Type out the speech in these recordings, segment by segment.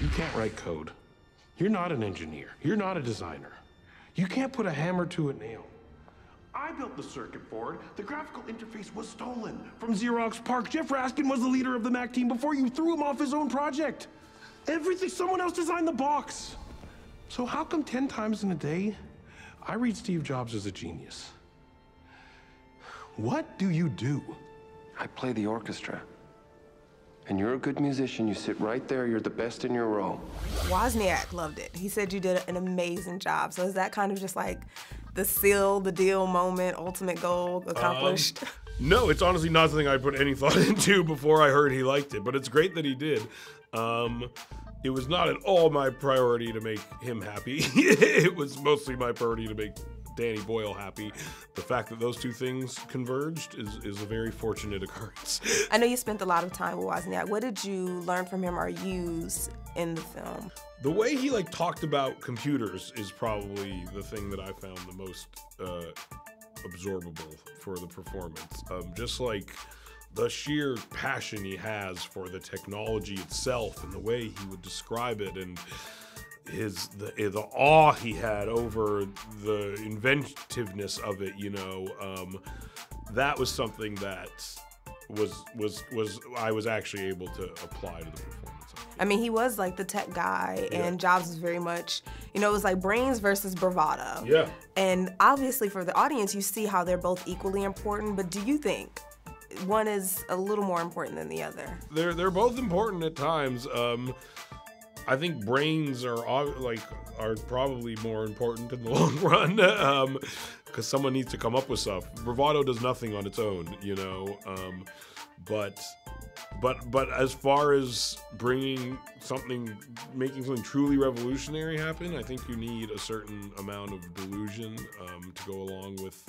You can't write code. You're not an engineer. You're not a designer. You can't put a hammer to a nail. I built the circuit board. The graphical interface was stolen from Xerox PARC. Jeff Raskin was the leader of the Mac team before you threw him off his own project. Everything, someone else designed the box. So how come 10 times in a day, I read Steve Jobs as a genius? What do you do? I play the orchestra. And you're a good musician. You sit right there. You're the best in your row. Wozniak loved it. He said you did an amazing job. So is that kind of just like the seal, the deal moment, ultimate goal accomplished? No, it's honestly not something I put any thought into before I heard he liked it, but it's great that he did. It was not at all my priority to make him happy. It was mostly my priority to make Danny Boyle happy. The fact that those two things converged is a very fortunate occurrence. I know you spent a lot of time with Wozniak. What did you learn from him or use in the film? The way he talked about computers is probably the thing that I found the most absorbable for the performance. Just like the sheer passion he has for the technology itself and the way he would describe it, and the awe he had over the inventiveness of it, that was something that I was actually able to apply to the performance. I mean, he was like the tech guy, and Jobs was very much, it was like brains versus bravado. Yeah. And obviously for the audience, you see how they're both equally important, but do you think one is a little more important than the other? They're both important at times. I think brains are probably more important in the long run, because someone needs to come up with stuff. Bravado does nothing on its own, but as far as making something truly revolutionary happen, I think you need a certain amount of delusion to go along with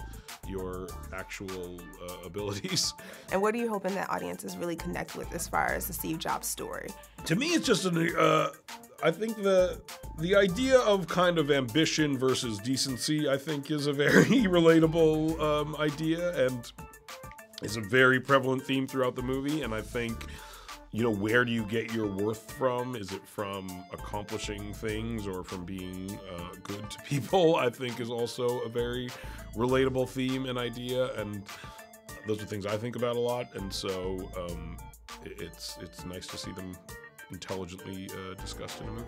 your actual abilities. And what are you hoping that audiences really connect with as far as the Steve Jobs story? To me, it's just I think the idea of kind of ambition versus decency, I think, is a very relatable idea, and is a very prevalent theme throughout the movie. And I think, where do you get your worth from? Is it from accomplishing things or from being good to people? I think is also a very relatable theme and idea, and those are things I think about a lot. And so it's nice to see them intelligently discussed in a movie.